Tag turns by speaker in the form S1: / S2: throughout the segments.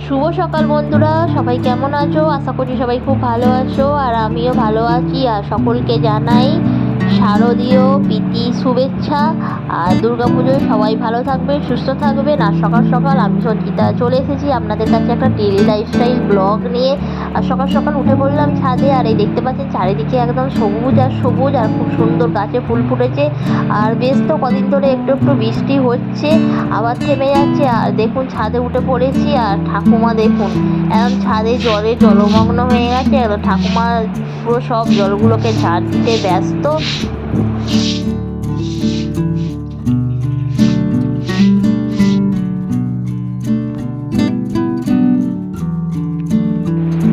S1: শুভ সকাল বন্ধুরা, সবাই কেমন আছো? আশা করছি সবাই খুব ভালো আছো, আর আমিও ভালো আছি। আর সকলকে জানাই শারদীয় প্রীতি শুভেচ্ছা। আর দুর্গাপুজোয় সবাই ভালো থাকবেন, সুস্থ থাকবেন। আর সকাল সকাল আমি সঞ্চিতা চলে এসেছি আপনাদের কাছে একটা ডেলি লাইফস্টাইল ব্লগ নিয়ে। আর সকাল সকাল উঠে পড়লাম ছাদে, আর এই দেখতে পাচ্ছেন চারিদিকে একদম সবুজ আর সবুজ, আর খুব সুন্দর গাছে ফুল ফুটেছে। আর বেশ তো কদিন ধরে একটু একটু বৃষ্টি হচ্ছে, আবার থেমে যাচ্ছে। আর দেখুন ছাদে উঠে পড়েছি, আর ঠাকুমা দেখুন একদম ছাদে জলে জলমগ্ন হয়ে গেছে। একদম ঠাকুমা পুরো সব জলগুলোকে ঝাড় দিতে ব্যস্ত।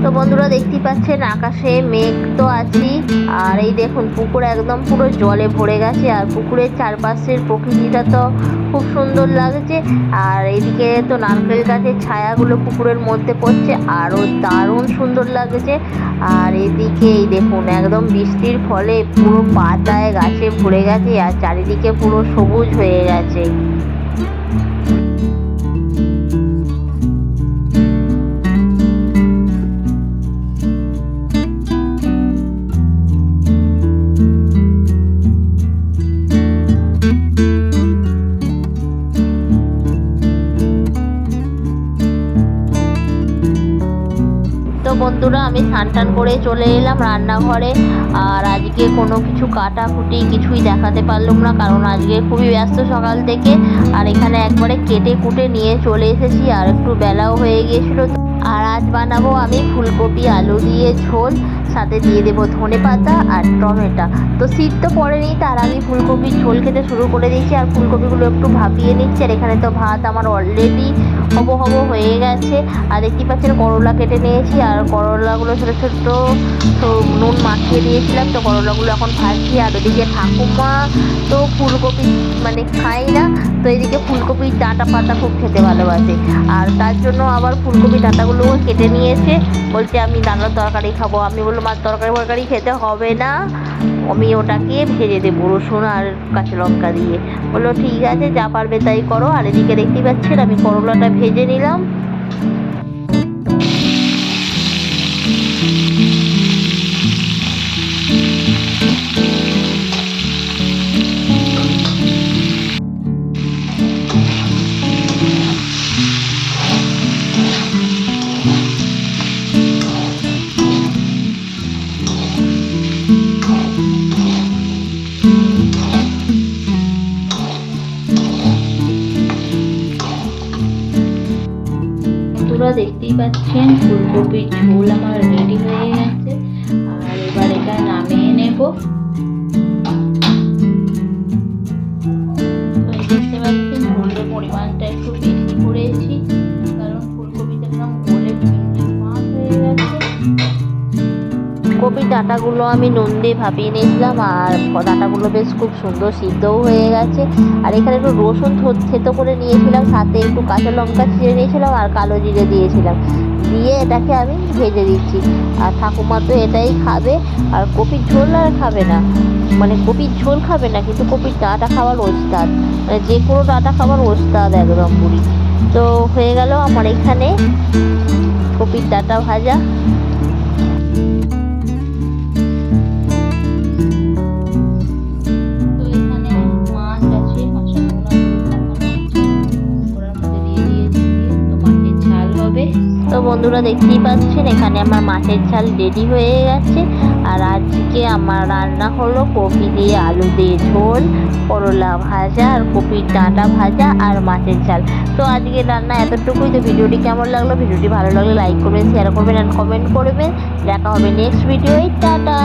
S1: তো বন্ধুরা দেখতেই পাচ্ছেন আকাশে মেঘ তো আছেই, আর এই দেখুন পুকুর একদম পুরো জলে ভরে গেছে। আর পুকুরের চারপাশের প্রকৃতিটা তো খুব সুন্দর লাগছে। আর এদিকে তো নারকেল গাছের ছায়াগুলো পুকুরের মধ্যে পড়ছে, আরও দারুণ সুন্দর লাগছে। আর এদিকে এই দেখুন একদম বৃষ্টির ফলে পুরো পাতায় গাছে ভরে গেছে, আর চারিদিকে পুরো সবুজ হয়ে গেছে। তো বন্ধুরা আমি স্নান টান করে চলে এলাম রান্নাঘরে। আর আজকে কোনো কিছু কাটাকুটি কিছুই দেখাতে পারলাম না, কারণ আজকে খুবই ব্যস্ত সকাল থেকে। আর এখানে একবারে কেটে কুটে নিয়ে চলে এসেছি, আর একটু বেলাও হয়ে গিয়েছিলো। আর আজ বানাবো আমি ফুলকপি আলু দিয়ে ঝোল, সাথে দিয়ে দেবো ধনেপাতা আর টমেটো। তো শীত তো পড়েনি, তার আগে ফুলকপির ঝোল খেতে শুরু করে দিয়েছি। আর ফুলকপিগুলো একটু ভাপিয়ে নিচ্ছি। আর এখানে তো ভাত আমার অলরেডি হবো হয়ে গেছে। আর দেখতে পাচ্ছেন করলা কেটে নিয়েছি, আর করলাগুলো ছোটো ছোটো নুন মাখিয়ে দিয়েছিলাম। তো করলাগুলো এখন ভাজছি। আর ওদিকে ঠাকুমা তো ফুলকপি মানে খাই না, তো এদিকে ফুলকপির ডাঁটা পাতা খুব খেতে ভালোবাসে। আর তার জন্য আবার ফুলকপি ডাঁটাগুলোও কেটে নিয়েছে, বলছে আমি ডাঁটার তরকারি খাবো। আমি বললাম আর তরকারি খেতে হবে না, আমি ওটাকে ভেজে দেবো রসুন আর কাঁচা লঙ্কা দিয়ে। বললো ঠিক আছে, যা পারবে তাই করো। আর এদিকে দেখতেই পাচ্ছেন আমি করলাটা ভেজে নিলাম। দেখতেই পাচ্ছেন ফুলকপির ঝোল আমার রেডি হয়ে গেছে। আর এবার এটা নামিয়ে নেব। দেখতে পাচ্ছেন ঝোলের পরিমাণটা একটু বেশি করেছি, কারণ ফুলকপিটা একদম গলে মাছ হয়ে গেছে। কপির ডাঁটাগুলো আমি নুন দিয়ে ভাপিয়ে নিয়েছিলাম, আর ডাঁটাগুলো বেশ খুব সুন্দর সিদ্ধও হয়ে গেছে। আর এখানে একটু রসুন থেতো করে নিয়েছিলাম, সাথে একটু কাঁচা লঙ্কা ছিঁড়ে নিয়েছিলাম, আর কালো জিরে দিয়েছিলাম। দিয়ে এটাকে আমি ভেজে দিচ্ছি। আর ঠাকুমা তো এটাই খাবে, আর কপির ঝোল আর খাবে না। মানে কপির ঝোল খাবে না, কিন্তু কপির ডাঁটা খাওয়ার ওস্তাদ, মানে যে কোনো ডাঁটা খাওয়ার ওস্তাদ একদম পুরি। তো হয়ে গেল আমার এখানে কপির ডাঁটা ভাজা। তো বন্ধুরা দেখতেই পাচ্ছেন এখানে আমার মাছের ঝাল রেডি হয়ে গেছে। আর আজকে আমার রান্না হলো কপি দিয়ে আলু দিয়ে ঝোল, করলা ভাজা, আর কপির ডাঁটা ভাজা, আর মাছের ঝাল। তো আজকে রান্না এতটুকুই। তো ভিডিওটি কেমন লাগলো? ভিডিওটি ভালো লাগলে লাইক করবেন, শেয়ার করবেন, আর কমেন্ট করবেন। দেখা হবে নেক্সট ভিডিওয়। টাটা।